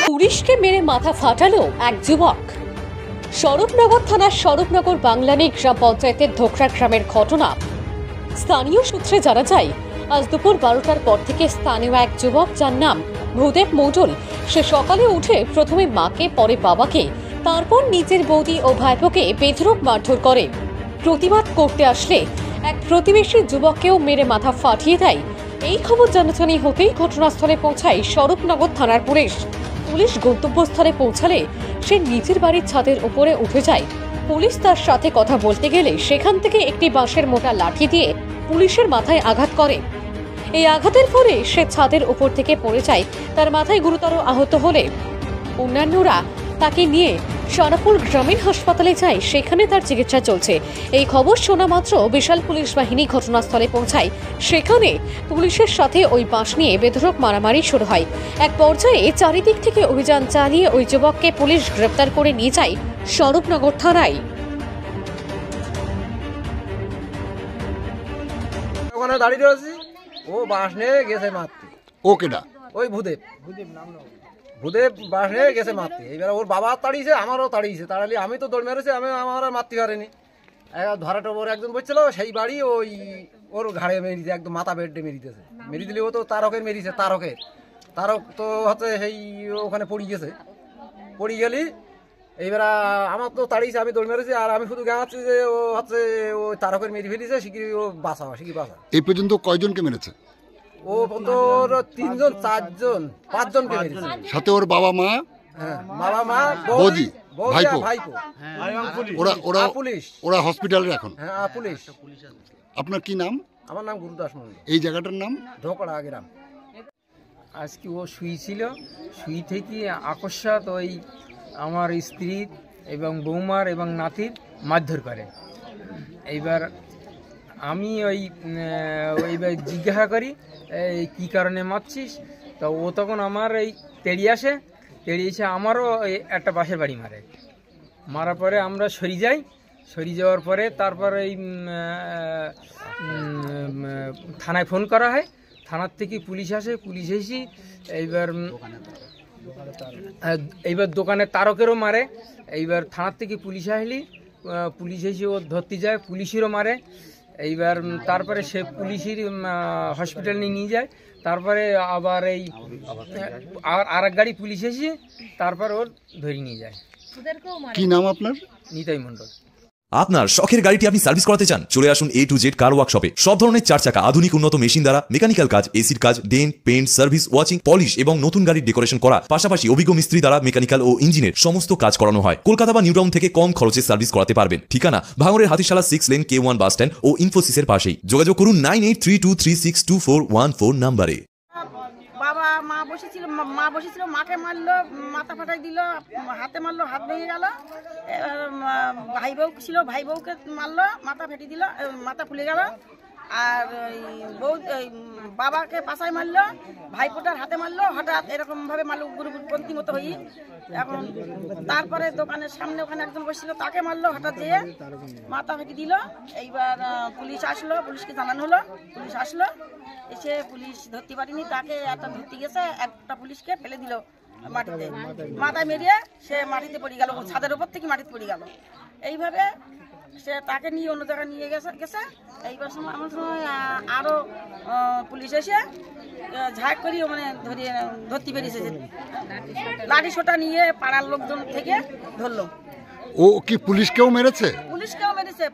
পুলিশকে মেরে মাথা ফাটালো এক যুবক। স্বরূপনগর থানার স্বরূপনগর বাংলানি গ্রাম পঞ্চায়েতের ধোকরা গ্রামের ঘটনা। স্থানীয় সূত্রে জানা যায়, আজ দুপুর 12টার পর থেকে স্থানীয় এক যুবক, যার নাম ভূদেব মণ্ডল, সে সকালে উঠে প্রথমে মাকে, পরে বাবাকে, তারপর নিজের বৌদি ও ভাইপোকে বেধড়ক মারধর করে। প্রতিবাদ করতে আসলে এক প্রতিবেশী যুবককেও মেরে মাথা ফাটিয়ে দেয়। এই খবর জানাজানি হতেই ঘটনাস্থলে পৌঁছায় স্বরূপনগর থানার পুলিশ। পুলিশ গন্তব্যস্থলে পৌঁছালে সে নিজের বাড়ির ছাদের উপরে উঠে যায়। পুলিশ তার সাথে কথা বলতে গেলে সেখান থেকে একটি বাঁশের মোটা লাঠি দিয়ে পুলিশের মাথায় আঘাত করে। এই আঘাতের ফলে সে ছাদের উপর থেকে পড়ে যায়। তার মাথায় গুরুতর আহত হলে অন্যান্যরা তাকে নিয়ে সারাপুর গ্রামীণ হাসপাতালে যায়, সেখানে তার চিকিৎসা চলছে। এই খবর শোনা মাত্র বিশাল পুলিশ বাহিনী ঘটনাস্থলে পৌঁছায়। সেখানে পুলিশের সাথে ওই বাঁশ নিয়ে বেধড়ক মারামারি শুরু হয়। এক পর্যায়ে চারিদিক থেকে অভিযান চালিয়ে ওই যুবককে পুলিশ গ্রেপ্তার করে নিয়ে যায় স্বরূপনগর থানায়। ওখানে দাঁড়িয়ে রয়েছি, ও বাঁশ নিয়ে গেছে মারতে। ও কেডা? ওই ভূদেব বাঁশ নিয়ে গেছে মারতে। এইবার ওর বাবা তাড়িয়েছে, আমারও তাড়িয়েছে। তাড়ালি আমি তো দৌড় মেরেছি, আমার আর মারতে পারিনি। ধরাটা ওর একজন বলছিল, সেই বাড়ি ওই ওর ঘাড়ে মেরিছে, একদম মাথা বেডে মেরিতেছে। মেরি দিলে ও তো তারকের মেরিছে, তারক তো হচ্ছে সেই ওখানে পড়ে গেছে। পড়ে গেলি এইবার আমার তো তাড়িয়েছে, আমি দৌড় মেরেছি। আর আমি শুধু গাঁচ্ছি যে ও হচ্ছে ওই তারকের মেরে ফেলিছে, শিখি ও বাঁচা। এই পর্যন্ত কয়জনকে মেরেছে? ও তোর 3 জন 4 জন 5 জনকে মেরেছে। সাথে ওর বাবা মা? হ্যাঁ, বাবা মা, বৌদি, ভাইপো। ওরা পুলিশ, ওরা হসপিটালে এখন? হ্যাঁ, পুলিশ। আপনার কি নাম? আমার নাম গুরুদাস মন্ডল। এই জায়গাটার নাম? ধোকরা গ্রাম। আজকে ও শুয়েছিল, শুই থেকে আকস্মাত ওই আমার স্ত্রী এবং বৌমার এবং নাতির মারধর করে। এইবার আমি ওইবার জিজ্ঞাসা করি, এই কী কারণে মারছিস? তো ও তখন আমার এই তেড়িয়ে এসে আমারও একটা পাশের বাড়ি মারার পরে আমরা সরি যাওয়ার পরে তারপর এই থানায় ফোন করা হয়। থানার থেকে পুলিশ আসে, পুলিশ এসে এইবার দোকানে তারকেরও মারে। এইবার থানার থেকে পুলিশ আসলি, পুলিশ এসে ও ধরতে যায়, পুলিশেরও মারে। এইবার তারপরে সে পুলিশের হসপিটালে নিয়ে যায়। তারপরে আবার এই আর এক গাড়ি পুলিশ এসে তারপর ওর ধরে নিয়ে যায়। কি নাম আপনার? নিতাই মণ্ডল। আপনার শখের গাড়িটি আপনি সার্ভিস করাতে চান? চলে আসুন A to Z কার ওয়ার্কশপে। সব ধরনের 4 চাকা আধুনিক উন্নত মেশিন দ্বারা মেকানিক্যাল কাজ, এসির কাজ, dent, paint, service, washing, polish এবং নতুন গাড়ির ডেকোরেশন করা, পাশাপাশি অভিজ্ঞ মিস্ত্রি দ্বারা মেকানিক্যাল ও ইঞ্জিনের সমস্ত কাজ করানো হয়। কলকাতা বা নিউ টাউন থেকে কম খরচে সার্ভিস করাতে পারবেন। ঠিকানা ভাঙড়ের Hatishala 6 lane K1 bus stand ও ইনফোসিসের পাশেই। যোগাযোগ করুন 9832362414 নম্বরে। বাবা মা বসেছিল, মাকে মারলো, মাথা ফাটাই দিল, হাতে মারলো, হাত ভেঙে গেল। ভাই বউ ছিল, ভাই বউকে মারলো, মাথা ফেটে দিল, মাথা ফুলে গেল। আর বউ বাবাকে পাশায় মারলো, ভাইপোটার হাতে মারলো, হঠাৎ এরকম ভাবে মারলো গুরুপন্থী মতো হই। এখন তারপরে দোকানের সামনে ওখানে একজন বসছিল, তাকে মারলো, হঠাৎ যেয়ে মাথা ফেটে দিল। এইবার পুলিশ আসলো, পুলিশকে জানানো হলো, পুলিশ আসলো। এসে পুলিশ ধরতে পারিনি, তাকে একটা ধরতে গেছে, একটা পুলিশকে ফেলে দিল মাটিতে, মাথায় মেরিয়ে সে মাটিতে পড়ে গেল, ছাদের উপর থেকে মাটিতে পড়ে গেল। এইভাবে সে তাকে নিয়ে অন্য জায়গায় নিয়ে গেছে। এইবার সময় আমার সময় আরও পুলিশ এসে ঝাঁক করি মানে ধরতে পেরেছে, লাঠি সোটা নিয়ে পাড়ার লোকজন থেকে ধরলো। ও কি পুলিশকেও মেরেছে?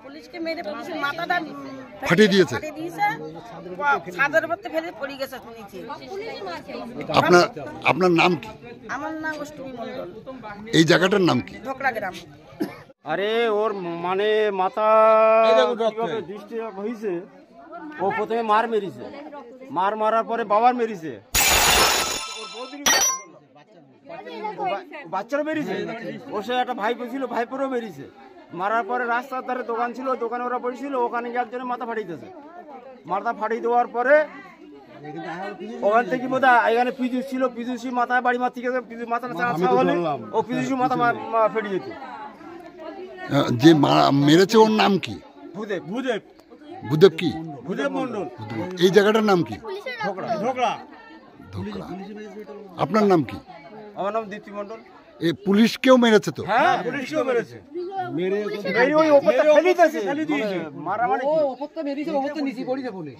পুলিশকে মেরে পুলিশের মাথাটা ফাটিয়ে দিয়েছে, ছাদের উপর ফেলে পড়ে গেছে। আপনার নাম কি? আমার নাম অষ্টমী মণ্ডল। এই জায়গাটার নাম কি? ধোকরা গ্রাম। আরে ওর মানে মাথা দৃষ্টি হয়েছে, ও প্রথমে মারার পরে বাবার মেরেছে, বাচ্চারও মেরেছে। ও সে একটা ভাইপো ছিল, ভাইপোরও মেরেছে। মারার পরে রাস্তার ধারে দোকান ছিল, দোকানে ওরা বসেছিল, ওখানে গিয়ে একজনে মাথা ফাটিয়েছে। মাথা ফাটিয়ে দেওয়ার পরে ওখান থেকে বোধ হয় এখানে পিজুস ছিল, পিজুসি মাথায় বাড়ি মারতে গেছে, মাথা হলে ও পিজুসি মাথা ফেটে যেত। যে মেরেছে ওর নাম কি? ভূদেব বুদেব কি? ভূদেব মন্ডল। এই জায়গাটার নাম কি? ঢোকরা। ধোকরা। আপনার নাম কি? আমার নাম দীপ্তি মন্ডল। এ পুলিশকেও মেরেছে তো? হ্যাঁ, পুলিশকেও মেরেছে। মেরে ওই ওপরটা ফেলে দিয়েছে। মারামারি কি? ওপরটা মেরেছে, ওপরটা নিচে পড়েছে পুলিশ।